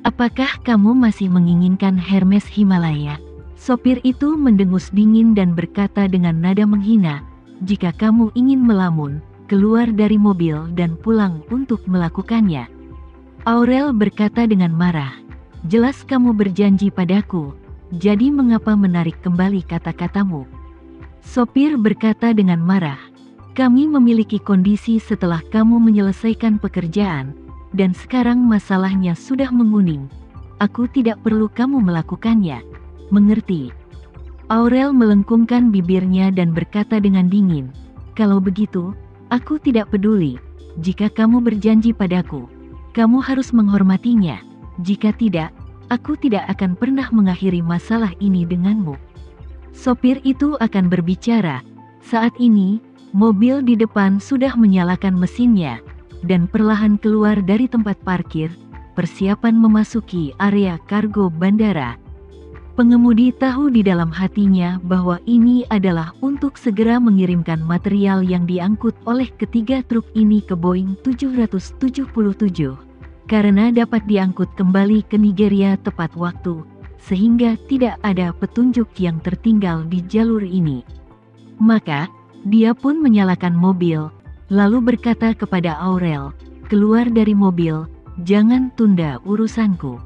Apakah kamu masih menginginkan Hermes Himalaya? Sopir itu mendengus dingin dan berkata dengan nada menghina, jika kamu ingin melamun, keluar dari mobil dan pulang untuk melakukannya. Aurel berkata dengan marah, jelas kamu berjanji padaku, jadi mengapa menarik kembali kata-katamu? Sopir berkata dengan marah, kami memiliki kondisi setelah kamu menyelesaikan pekerjaan, dan sekarang masalahnya sudah menguning. Aku tidak perlu kamu melakukannya. Mengerti? Aurel melengkungkan bibirnya dan berkata dengan dingin, kalau begitu, aku tidak peduli. Jika kamu berjanji padaku, kamu harus menghormatinya. Jika tidak, aku tidak akan pernah mengakhiri masalah ini denganmu. Sopir itu akan berbicara. Saat ini, mobil di depan sudah menyalakan mesinnya, dan perlahan keluar dari tempat parkir, persiapan memasuki area kargo bandara. Pengemudi tahu di dalam hatinya bahwa ini adalah untuk segera mengirimkan material yang diangkut oleh ketiga truk ini ke Boeing 777, karena dapat diangkut kembali ke Nigeria tepat waktu, sehingga tidak ada petunjuk yang tertinggal di jalur ini. Maka, dia pun menyalakan mobil, lalu berkata kepada Aurel, keluar dari mobil, jangan tunda urusanku.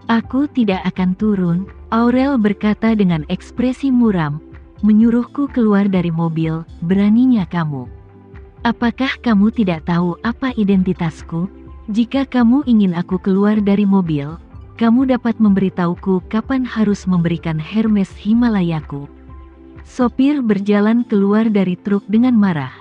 Aku tidak akan turun, Aurel berkata dengan ekspresi muram, menyuruhku keluar dari mobil, beraninya kamu. Apakah kamu tidak tahu apa identitasku? Jika kamu ingin aku keluar dari mobil, kamu dapat memberitahuku kapan harus memberikan Hermes Himalayaku. Sopir berjalan keluar dari truk dengan marah,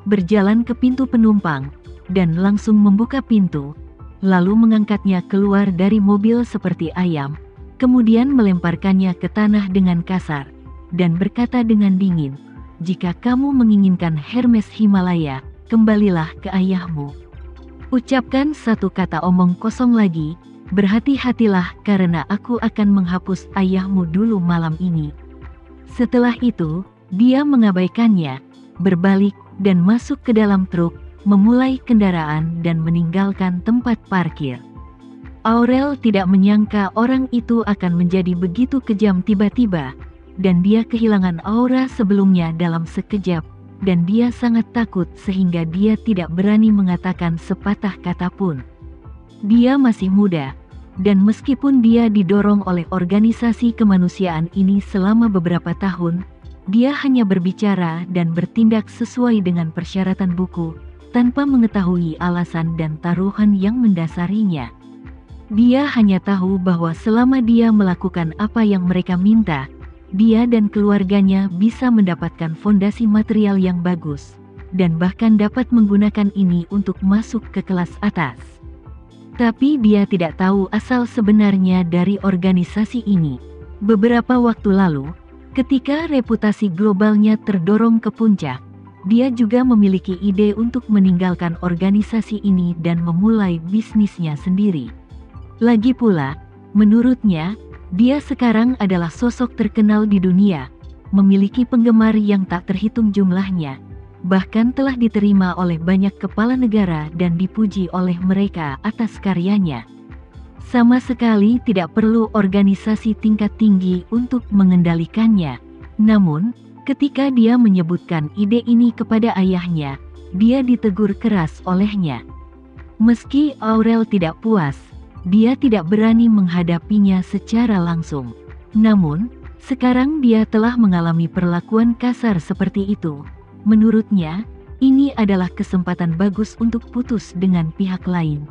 berjalan ke pintu penumpang, dan langsung membuka pintu, lalu mengangkatnya keluar dari mobil seperti ayam, kemudian melemparkannya ke tanah dengan kasar, dan berkata dengan dingin, jika kamu menginginkan Hermes Himalaya, kembalilah ke ayahmu. Ucapkan satu kata omong kosong lagi, berhati-hatilah karena aku akan menghapus ayahmu dulu malam ini. Setelah itu, dia mengabaikannya, berbalik, dan masuk ke dalam truk, memulai kendaraan dan meninggalkan tempat parkir. Aurel tidak menyangka orang itu akan menjadi begitu kejam tiba-tiba, dan dia kehilangan aura sebelumnya dalam sekejap, dan dia sangat takut sehingga dia tidak berani mengatakan sepatah kata pun. Dia masih muda, dan meskipun dia didorong oleh organisasi kemanusiaan ini selama beberapa tahun, dia hanya berbicara dan bertindak sesuai dengan persyaratan buku, tanpa mengetahui alasan dan taruhan yang mendasarinya. Dia hanya tahu bahwa selama dia melakukan apa yang mereka minta, dia dan keluarganya bisa mendapatkan fondasi material yang bagus, dan bahkan dapat menggunakan ini untuk masuk ke kelas atas. Tapi dia tidak tahu asal sebenarnya dari organisasi ini. Beberapa waktu lalu, ketika reputasi globalnya terdorong ke puncak, dia juga memiliki ide untuk meninggalkan organisasi ini dan memulai bisnisnya sendiri. Lagi pula, menurutnya, dia sekarang adalah sosok terkenal di dunia, memiliki penggemar yang tak terhitung jumlahnya, bahkan telah diterima oleh banyak kepala negara dan dipuji oleh mereka atas karyanya. Sama sekali tidak perlu organisasi tingkat tinggi untuk mengendalikannya. Namun, ketika dia menyebutkan ide ini kepada ayahnya, dia ditegur keras olehnya. Meski Aurel tidak puas, dia tidak berani menghadapinya secara langsung. Namun, sekarang dia telah mengalami perlakuan kasar seperti itu. Menurutnya, ini adalah kesempatan bagus untuk putus dengan pihak lain.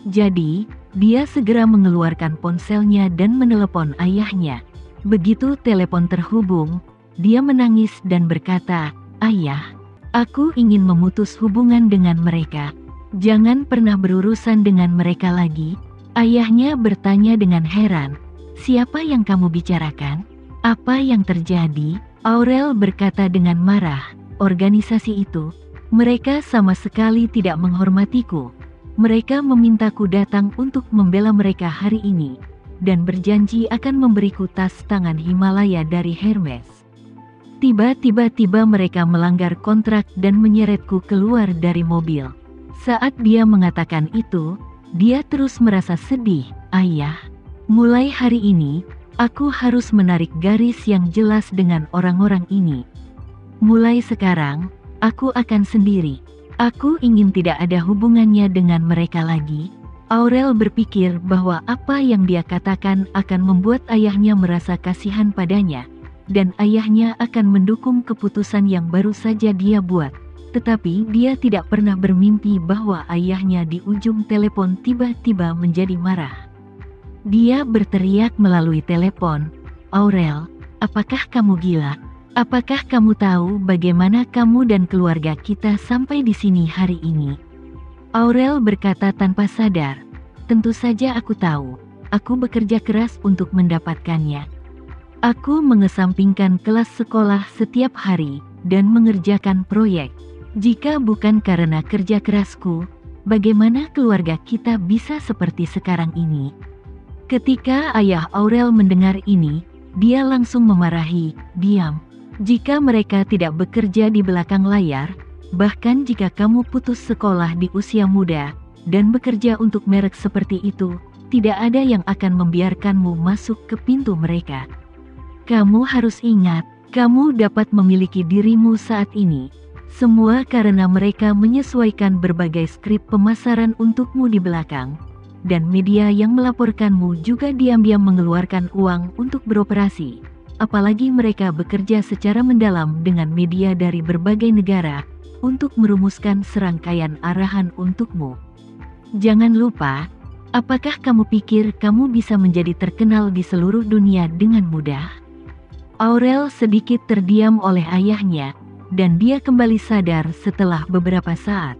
Jadi, dia segera mengeluarkan ponselnya dan menelepon ayahnya. Begitu telepon terhubung, dia menangis dan berkata, "Ayah, aku ingin memutus hubungan dengan mereka. Jangan pernah berurusan dengan mereka lagi." Ayahnya bertanya dengan heran, "Siapa yang kamu bicarakan? Apa yang terjadi?" Aurel berkata dengan marah, "Organisasi itu, mereka sama sekali tidak menghormatiku. Mereka memintaku datang untuk membela mereka hari ini, dan berjanji akan memberiku tas tangan Himalaya dari Hermes. Tiba-tiba mereka melanggar kontrak dan menyeretku keluar dari mobil." Saat dia mengatakan itu, dia terus merasa sedih. Ayah, mulai hari ini, aku harus menarik garis yang jelas dengan orang-orang ini. Mulai sekarang, aku akan sendiri. Aku ingin tidak ada hubungannya dengan mereka lagi. Aurel berpikir bahwa apa yang dia katakan akan membuat ayahnya merasa kasihan padanya, dan ayahnya akan mendukung keputusan yang baru saja dia buat. Tetapi dia tidak pernah bermimpi bahwa ayahnya di ujung telepon tiba-tiba menjadi marah. Dia berteriak melalui telepon, "Aurel, apakah kamu gila? Apakah kamu tahu bagaimana kamu dan keluarga kita sampai di sini hari ini?" Aurel berkata tanpa sadar, "Tentu saja aku tahu. Aku bekerja keras untuk mendapatkannya. Aku mengesampingkan kelas sekolah setiap hari dan mengerjakan proyek. Jika bukan karena kerja kerasku, bagaimana keluarga kita bisa seperti sekarang ini?" Ketika ayah Aurel mendengar ini, dia langsung memarahi, "Diam. Jika mereka tidak bekerja di belakang layar, bahkan jika kamu putus sekolah di usia muda, dan bekerja untuk merek seperti itu, tidak ada yang akan membiarkanmu masuk ke pintu mereka. Kamu harus ingat, kamu dapat memiliki dirimu saat ini. Semua karena mereka menyesuaikan berbagai skrip pemasaran untukmu di belakang. Dan media yang melaporkanmu juga diam-diam mengeluarkan uang untuk beroperasi. Apalagi mereka bekerja secara mendalam dengan media dari berbagai negara untuk merumuskan serangkaian arahan untukmu. Jangan lupa, apakah kamu pikir kamu bisa menjadi terkenal di seluruh dunia dengan mudah?" Aurel sedikit terdiam oleh ayahnya, dan dia kembali sadar setelah beberapa saat.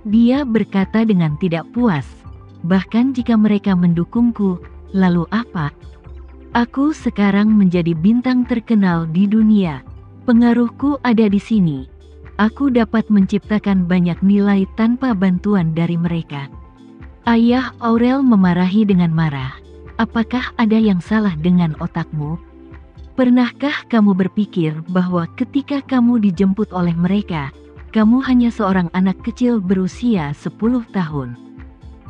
Dia berkata dengan tidak puas, "Bahkan jika mereka mendukungku, lalu apa? Aku sekarang menjadi bintang terkenal di dunia. Pengaruhku ada di sini. Aku dapat menciptakan banyak nilai tanpa bantuan dari mereka." Ayah Aurel memarahi dengan marah. "Apakah ada yang salah dengan otakmu? Pernahkah kamu berpikir bahwa ketika kamu dijemput oleh mereka, kamu hanya seorang anak kecil berusia 10 tahun?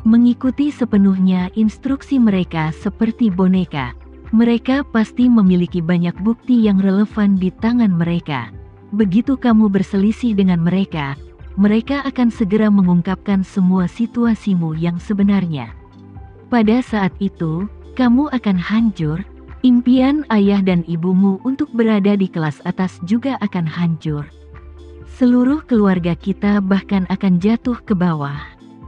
Mengikuti sepenuhnya instruksi mereka seperti boneka. Mereka pasti memiliki banyak bukti yang relevan di tangan mereka. Begitu kamu berselisih dengan mereka, mereka akan segera mengungkapkan semua situasimu yang sebenarnya. Pada saat itu, kamu akan hancur. Impian ayah dan ibumu untuk berada di kelas atas juga akan hancur. Seluruh keluarga kita bahkan akan jatuh ke bawah."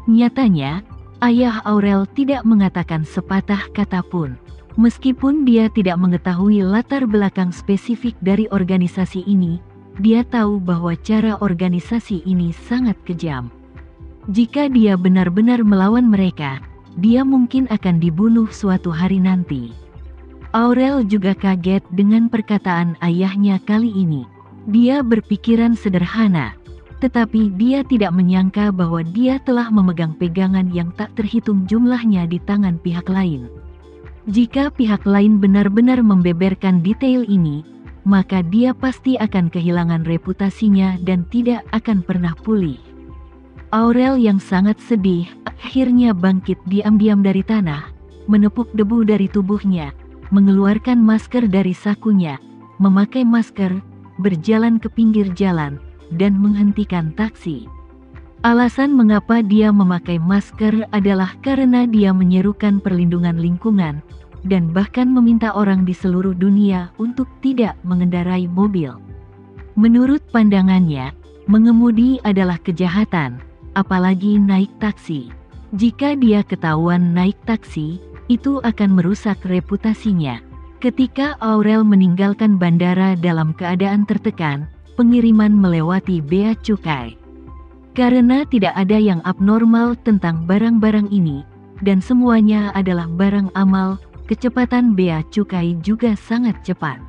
Nyatanya, ayah Aurel tidak mengatakan sepatah kata pun. Meskipun dia tidak mengetahui latar belakang spesifik dari organisasi ini, dia tahu bahwa cara organisasi ini sangat kejam. Jika dia benar-benar melawan mereka, dia mungkin akan dibunuh suatu hari nanti. Aurel juga kaget dengan perkataan ayahnya kali ini. Dia berpikiran sederhana, tetapi dia tidak menyangka bahwa dia telah memegang pegangan yang tak terhitung jumlahnya di tangan pihak lain. Jika pihak lain benar-benar membeberkan detail ini, maka dia pasti akan kehilangan reputasinya dan tidak akan pernah pulih. Aurel yang sangat sedih, akhirnya bangkit diam-diam dari tanah, menepuk debu dari tubuhnya, mengeluarkan masker dari sakunya, memakai masker, berjalan ke pinggir jalan, dan menghentikan taksi. Alasan mengapa dia memakai masker adalah karena dia menyerukan perlindungan lingkungan, dan bahkan meminta orang di seluruh dunia untuk tidak mengendarai mobil. Menurut pandangannya, mengemudi adalah kejahatan, apalagi naik taksi. Jika dia ketahuan naik taksi, itu akan merusak reputasinya. Ketika Aurel meninggalkan bandara dalam keadaan tertekan, pengiriman melewati bea cukai. Karena tidak ada yang abnormal tentang barang-barang ini, dan semuanya adalah barang amal, kecepatan bea cukai juga sangat cepat.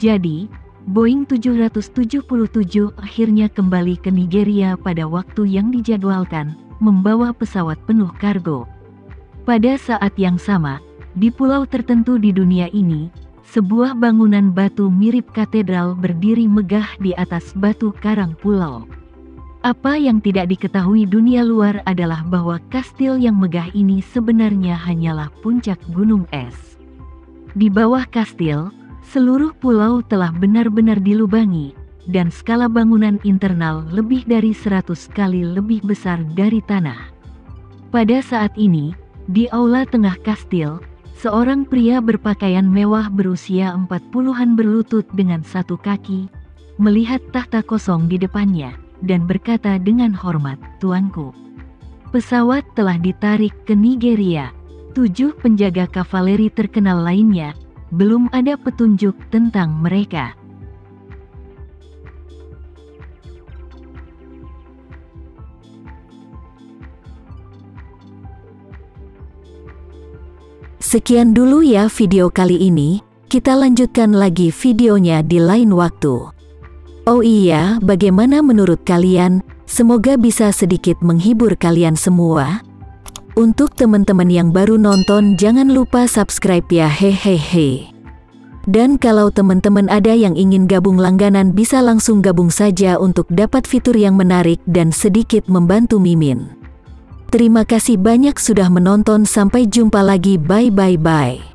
Jadi, Boeing 777 akhirnya kembali ke Nigeria pada waktu yang dijadwalkan, membawa pesawat penuh kargo. Pada saat yang sama, di pulau tertentu di dunia ini, sebuah bangunan batu mirip katedral berdiri megah di atas batu karang pulau. Apa yang tidak diketahui dunia luar adalah bahwa kastil yang megah ini sebenarnya hanyalah puncak gunung es. Di bawah kastil, seluruh pulau telah benar-benar dilubangi, dan skala bangunan internal lebih dari 100 kali lebih besar dari tanah. Pada saat ini, di aula tengah kastil, seorang pria berpakaian mewah berusia 40-an berlutut dengan satu kaki, melihat tahta kosong di depannya, dan berkata dengan hormat, "Tuanku, pesawat telah ditarik ke Nigeria." 7 penjaga kavaleri terkenal lainnya, belum ada petunjuk tentang mereka. Sekian dulu ya video kali ini, kita lanjutkan lagi videonya di lain waktu. Oh iya, bagaimana menurut kalian? Semoga bisa sedikit menghibur kalian semua. Untuk teman-teman yang baru nonton, jangan lupa subscribe ya, hehehe. Dan kalau teman-teman ada yang ingin gabung langganan, bisa langsung gabung saja untuk dapat fitur yang menarik dan sedikit membantu Mimin. Terima kasih banyak sudah menonton, sampai jumpa lagi, bye.